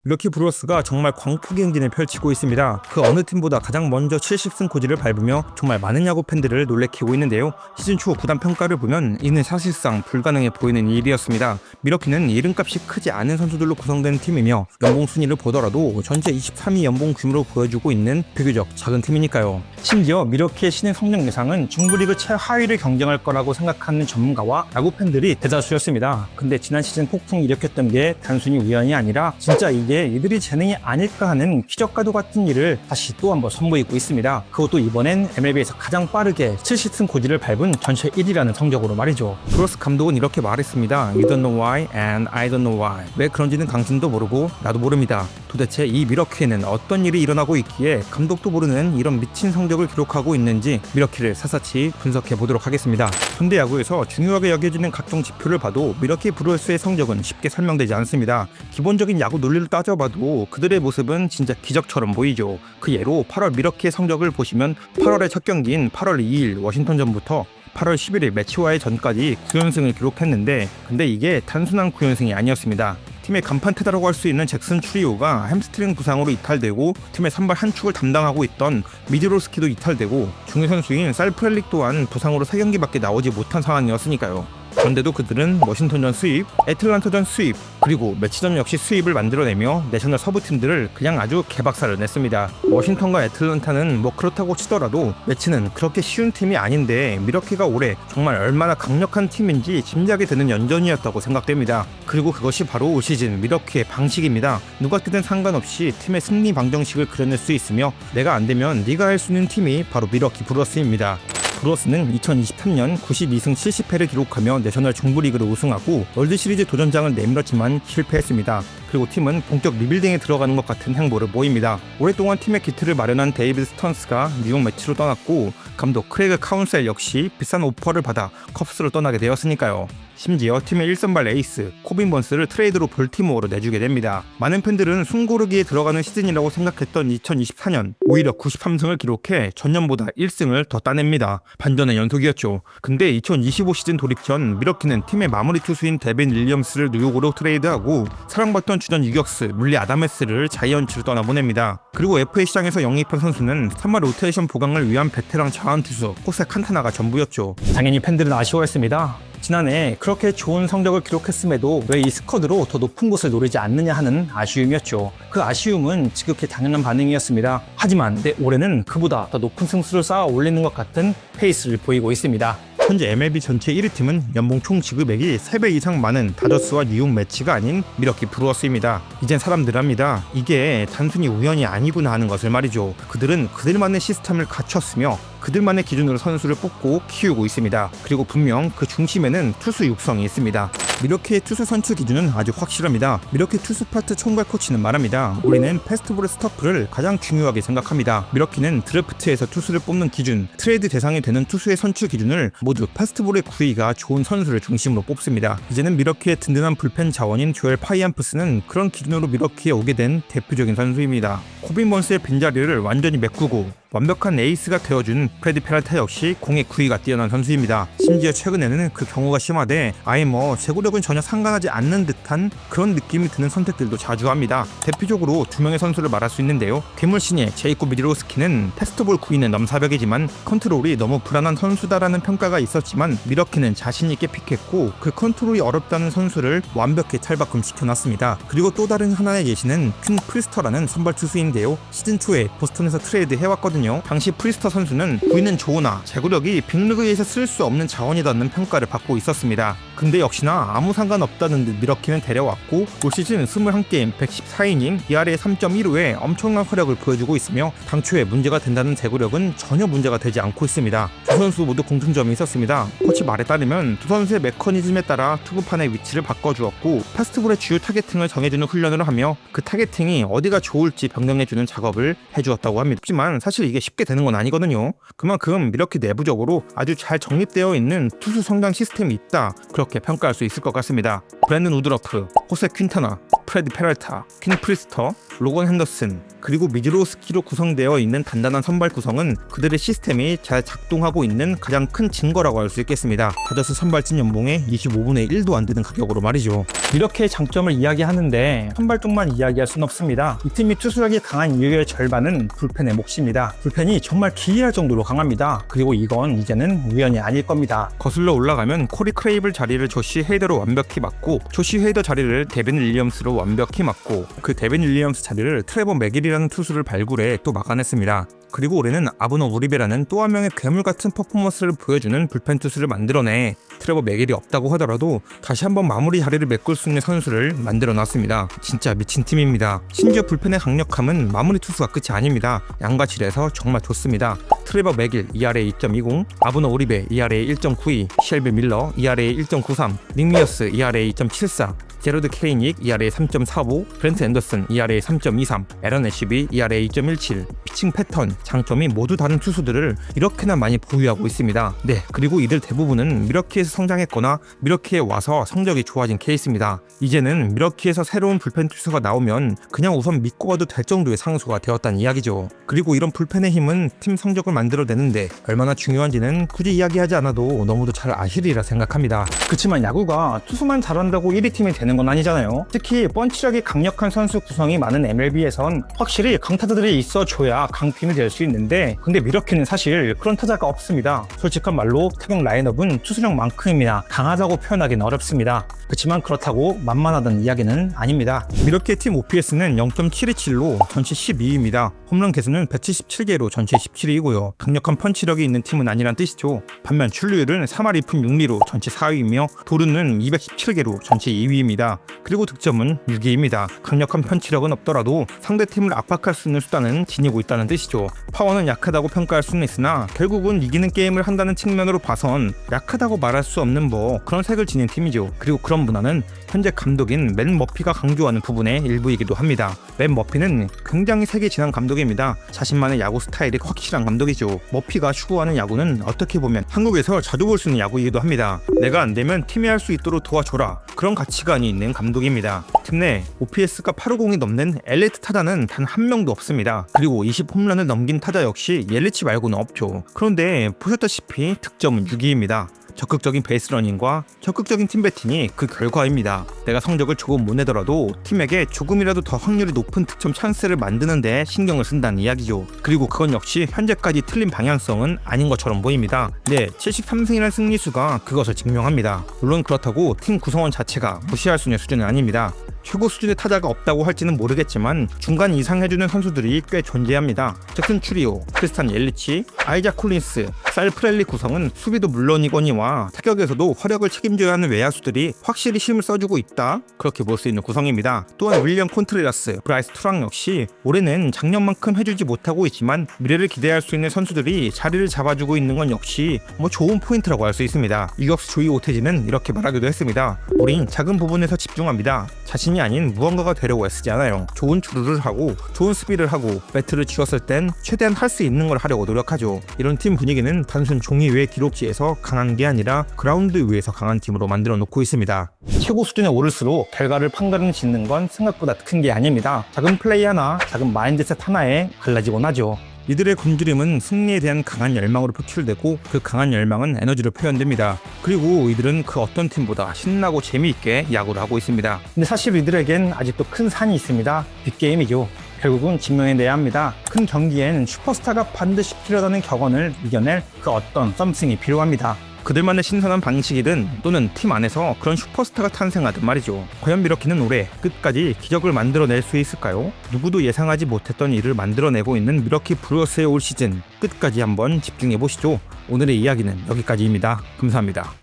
밀워키 브루어스가 정말 광폭의 행진을 펼치고 있습니다. 그 어느 팀보다 가장 먼저 70승 고지를 밟으며 정말 많은 야구 팬들을 놀래키고 있는데요. 시즌 초 구단 평가를 보면 이는 사실상 불가능해 보이는 일이었습니다. 밀워키는 이름값이 크지 않은 선수들로 구성된 팀이며 연봉 순위를 보더라도 전체 23위 연봉 규모로 보여주고 있는 비교적 작은 팀이니까요. 심지어 밀워키의 신인 성적 예상은 중부리그 최하위를 경쟁할 거라고 생각하는 전문가와 야구 팬들이 대다수였습니다. 근데 지난 시즌 폭풍을 일으켰던 게 단순히 우연이 아니라 진짜 이들이 재능이 아닐까 하는 기적과도 같은 일을 다시 또 한번 선보이고 있습니다. 그것도 이번엔 MLB에서 가장 빠르게 70승 고지를 밟은 전체 1위라는 성적으로 말이죠. 브루어스 감독은 이렇게 말했습니다. You don't know why and I don't know why. 왜 그런지는 당신도 모르고 나도 모릅니다. 도대체 이 밀워키에는 어떤 일이 일어나고 있기에 감독도 모르는 이런 미친 성적을 기록하고 있는지 밀워키를 샅샅이 분석해 보도록 하겠습니다. 현대 야구에서 중요하게 여겨지는 각종 지표를 봐도 밀워키 브루어스의 성적은 쉽게 설명되지 않습니다. 기본적인 야구 논리를 따져봐도 그들의 모습은 진짜 기적처럼 보이죠. 그 예로 8월 밀워키의 성적을 보시면 8월의 첫 경기인 8월 2일 워싱턴전부터 8월 11일 매치와의 전까지 9연승을 기록했는데 근데 이게 단순한 9연승이 아니었습니다. 팀의 간판 태다라고 할 수 있는 잭슨 추리오가 햄스트링 부상으로 이탈되고 팀의 선발 한 축을 담당하고 있던 미드로스키도 이탈되고 중위 선수인 살프렐릭 또한 부상으로 3경기밖에 나오지 못한 상황이었으니까요. 그런데도 그들은 워싱턴전 수입, 애틀랜타전 수입, 그리고 매치전 역시 수입을 만들어내며 내셔널 서브팀들을 그냥 아주 개박살을 냈습니다. 워싱턴과 애틀랜타는 뭐 그렇다고 치더라도 매치는 그렇게 쉬운 팀이 아닌데 밀워키가 올해 정말 얼마나 강력한 팀인지 짐작이 되는 연전이었다고 생각됩니다. 그리고 그것이 바로 올 시즌 밀워키의 방식입니다. 누가 뛰든 상관없이 팀의 승리 방정식을 그려낼 수 있으며 내가 안되면 네가 할 수 있는 팀이 바로 밀워키 브루어스입니다. 브루어스는 2023년 92승 70패를 기록하며 내셔널 중부리그를 우승하고 월드시리즈 도전장을 내밀었지만 실패했습니다. 그리고 팀은 본격 리빌딩에 들어가는 것 같은 행보를 보입니다. 오랫동안 팀의 기틀을 마련한 데이비드 스턴스가 뉴욕 매치로 떠났고 감독 크레이그 카운셀 역시 비싼 오퍼를 받아 컵스로 떠나게 되었으니까요. 심지어 팀의 1선발 에이스 코빈 번스를 트레이드로 볼티모어로 내주게 됩니다. 많은 팬들은 숨고르기에 들어가는 시즌이라고 생각했던 2024년 오히려 93승을 기록해 전년보다 1승을 더 따냅니다. 반전의 연속이었죠. 근데 2025 시즌 돌입 전 밀워키는 팀의 마무리 투수인 데빈 윌리엄스를 뉴욕으로 트레이드하고 사랑받던 주전 유격수 물리 아다메스를 자이언츠로 떠나보냅니다. 그리고 FA 시장에서 영입한 선수는 3말 로테이션 보강을 위한 베테랑 자완투수 호세 칸타나가 전부였죠. 당연히 팬들은 아쉬워했습니다. 지난해 그렇게 좋은 성적을 기록했음에도 왜 이 스쿼드로 더 높은 곳을 노리지 않느냐 하는 아쉬움이었죠. 그 아쉬움은 지극히 당연한 반응이었습니다. 하지만 올해는 그보다 더 높은 승수를 쌓아 올리는 것 같은 페이스를 보이고 있습니다. 현재 MLB 전체 1위 팀은 연봉 총 지급액이 3배 이상 많은 다저스와 뉴욕 매치가 아닌 밀워키 브루어스입니다. 이젠 사람들 합니다. 이게 단순히 우연이 아니구나 하는 것을 말이죠. 그들은 그들만의 시스템을 갖췄으며 그들만의 기준으로 선수를 뽑고 키우고 있습니다. 그리고 분명 그 중심에는 투수 육성이 있습니다. 밀워키의 투수 선출 기준은 아주 확실합니다. 밀워키 투수 파트 총괄 코치는 말합니다. 우리는 페스티벌의 스토프를 가장 중요하게 생각합니다. 밀워키는 드래프트에서 투수를 뽑는 기준, 트레이드 대상이 되는 투수의 선출 기준을 모두 페스티벌의 구위가 좋은 선수를 중심으로 뽑습니다. 이제는 밀워키의 든든한 불펜 자원인 조엘 파이안프스는 그런 기준으로 밀워키에 오게 된 대표적인 선수입니다. 코빈 번스의 빈자리를 완전히 메꾸고 완벽한 에이스가 되어준 프레디 페랄타 역시 공의 구위가 뛰어난 선수입니다. 심지어 최근에는 그 경우가 심하되 아예 제구력은 전혀 상관하지 않는 듯한 그런 느낌이 드는 선택들도 자주 합니다. 대표적으로 두 명의 선수를 말할 수 있는데요. 괴물신의 제이콥 미드로스키는 테스트볼 구위는 넘사벽이지만 컨트롤이 너무 불안한 선수다라는 평가가 있었지만 밀워키는 자신있게 픽했고 그 컨트롤이 어렵다는 선수를 완벽히 탈바꿈시켜놨습니다. 그리고 또 다른 하나의 예시는 퀸 프리스터라는 선발 투수인데요. 시즌 초에 보스턴에서 트레이드 해왔거든요. 당시 프리스터 선수는 구위는 좋으나 제구력이 빅리그에서 쓸 수 없는 자원이라는 평가를 받고 있었습니다. 근데 역시나 아무 상관없다는 듯 밀워키는 데려왔고 올 시즌 21게임 114이닝 ERA 3.15에 엄청난 활약을 보여주고 있으며 당초에 문제가 된다는 제구력은 전혀 문제가 되지 않고 있습니다. 두 선수 모두 공통점이 있었습니다. 코치 말에 따르면 두 선수의 메커니즘에 따라 투구판의 위치를 바꿔주었고 패스트볼의 주요 타겟팅을 정해주는 훈련을 하며 그 타겟팅이 어디가 좋을지 변경해주는 작업을 해주었다고 합니다. 하지만 사실 이게 쉽게 되는 건 아니거든요. 그만큼 미러키 내부적으로 아주 잘 정립되어 있는 투수 성장 시스템이 있다, 그렇게 평가할 수 있을 것 같습니다. 브랜든 우드러프, 호세 퀸타나, 프레디 페랄타, 퀸 프리스터, 로건 핸더슨, 그리고 미즈로스키로 구성되어 있는 단단한 선발 구성은 그들의 시스템이 잘 작동하고 있는 가장 큰 증거라고 할 수 있겠습니다. 다저스 선발진 연봉의 25분의 1도 안 되는 가격으로 말이죠. 이렇게 장점을 이야기하는데 선발 쪽만 이야기할 순 없습니다. 이 팀이 투수력이 강한 이유의 절반은 불펜의 몫입니다. 불펜이 정말 기이할 정도로 강합니다. 그리고 이건 이제는 우연이 아닐 겁니다. 거슬러 올라가면 코리 크레이블 자리를 조시 헤이더로 완벽히 맡고, 조시 헤이더 자리를 데빈 윌리엄스로 완벽히 맡고, 그 데빈 윌리엄스 자리를 트레버 맥일이라는 투수를 발굴해 또 막아냈습니다. 그리고 올해는 아브너 우리베라는 또 한 명의 괴물같은 퍼포먼스를 보여주는 불펜 투수를 만들어내 트레버 맥일이 없다고 하더라도 다시 한번 마무리 자리를 메꿀 수 있는 선수를 만들어놨습니다. 진짜 미친 팀입니다. 심지어 불펜의 강력함은 마무리 투수가 끝이 아닙니다. 양과 질에서 정말 좋습니다. 트레버 맥일 ERA 2.20, 아브너 우리베 ERA 1.92, 쉘비 밀러 ERA 1.93, 닉 미어스 ERA 2.74, 제로드 케이닉 ERA 3.45, 브렌트 앤더슨 ERA 3.23, 에런 애쉬비 ERA 2.17. 피칭 패턴, 장점이 모두 다른 투수들을 이렇게나 많이 보유하고 있습니다. 네, 그리고 이들 대부분은 미러키에서 성장했거나 미러키에 와서 성적이 좋아진 케이스입니다. 이제는 미러키에서 새로운 불펜 투수가 나오면 그냥 우선 믿고 가도 될 정도의 상수가 되었다는 이야기죠. 그리고 이런 불펜의 힘은 팀 성적을 만들어내는데 얼마나 중요한지는 굳이 이야기하지 않아도 너무도 잘 아시리라 생각합니다. 그치만 야구가 투수만 잘한다고 1위 팀이 되는 건 아니잖아요. 특히 펀치력이 강력한 선수 구성이 많은 MLB에선 확실히 강타자들이 있어줘야 강팀이 될 수 있는데, 근데 미러키는 사실 그런 타자가 없습니다. 솔직한 말로 타격 라인업은 투수력만큼이나 강하다고 표현하기는 어렵습니다. 그렇지만 그렇다고 만만하다는 이야기는 아닙니다. 미러키의 팀 OPS는 0.727로 전체 12위입니다. 홈런 개수는 177개로 전체 17위이고요. 강력한 펀치력이 있는 팀은 아니란 뜻이죠. 반면 출루율은 3할 2푼 6리로 전체 4위이며 도루는 217개로 전체 2위입니다. 그리고 득점은 6위입니다. 강력한 펀치력은 없더라도 상대팀을 압박할 수 있는 수단은 지니고 있다는 뜻이죠. 파워는 약하다고 평가할 수는 있으나 결국은 이기는 게임을 한다는 측면으로 봐선 약하다고 말할 수 없는 그런 색을 지닌 팀이죠. 그리고 그런 문화는 현재 감독인 맨 머피가 강조하는 부분의 일부이기도 합니다. 맨 머피는 굉장히 색이 진한 감독입니다. 자신만의 야구 스타일이 확실한 감독이죠. 머피가 추구하는 야구는 어떻게 보면 한국에서 자주 볼 수 있는 야구이기도 합니다. 내가 안 되면 팀이 할 수 있도록 도와줘라, 그런 가치관이 있는 감독입니다. 팀 내 OPS가 850이 넘는 엘리트 타자는 단 한 명도 없습니다. 그리고 20홈런을 넘긴 타자 역시 옐리치 말고는 없죠. 그런데 보셨다시피 득점은 6위입니다. 적극적인 베이스러닝과 적극적인 팀 배팅이 그 결과입니다. 내가 성적을 조금 못 내더라도 팀에게 조금이라도 더 확률이 높은 득점 찬스를 만드는 데 신경을 쓴다는 이야기죠. 그리고 그건 역시 현재까지 틀린 방향성은 아닌 것처럼 보입니다. 네, 73승이라는 승리수가 그것을 증명합니다. 물론 그렇다고 팀 구성원 자체가 무시할 수 있는 수준은 아닙니다. 최고 수준의 타자가 없다고 할지는 모르겠지만 중간 이상 해주는 선수들이 꽤 존재합니다. 잭슨 추리오, 크리스탄 옐리치, 아이작 콜린스, 살 프렐리 구성은 수비도 물론이거니와 타격에서도 활약을 책임져야 하는 외야수들이 확실히 힘을 써주고 있다, 그렇게 볼 수 있는 구성입니다. 또한 윌리엄 콘트레라스, 브라이스 투랑 역시 올해는 작년만큼 해주지 못하고 있지만 미래를 기대할 수 있는 선수들이 자리를 잡아주고 있는 건 역시 좋은 포인트라고 할 수 있습니다. 유격수 조이 오태지는 이렇게 말하기도 했습니다. 우린 작은 부분에서 집중합니다. 자신이 아닌 무언가가 되려고 애쓰지 않아요. 좋은 주루를 하고 좋은 수비를 하고 배트를 쥐었을 땐 최대한 할 수 있는 걸 하려고 노력하죠. 이런 팀 분위기는 단순 종이 위의 기록지에서 강한 게 아니라 그라운드 위에서 강한 팀으로 만들어 놓고 있습니다. 최고 수준에 오를수록 결과를 판가름 짓는 건 생각보다 큰 게 아닙니다. 작은 플레이 하나, 작은 마인드셋 하나에 갈라지곤 하죠. 이들의 굶주림은 승리에 대한 강한 열망으로 표출되고 그 강한 열망은 에너지로 표현됩니다. 그리고 이들은 그 어떤 팀보다 신나고 재미있게 야구를 하고 있습니다. 근데 사실 이들에겐 아직도 큰 산이 있습니다. 빅게임이죠. 결국은 증명해내야 합니다. 큰 경기엔 슈퍼스타가 반드시 필요하다는 격언을 이겨낼 그 어떤 썸씽이 필요합니다. 그들만의 신선한 방식이든 또는 팀 안에서 그런 슈퍼스타가 탄생하든 말이죠. 과연 미러키는 올해 끝까지 기적을 만들어낼 수 있을까요? 누구도 예상하지 못했던 일을 만들어내고 있는 미러키 브루어스의 올 시즌, 끝까지 한번 집중해보시죠. 오늘의 이야기는 여기까지입니다. 감사합니다.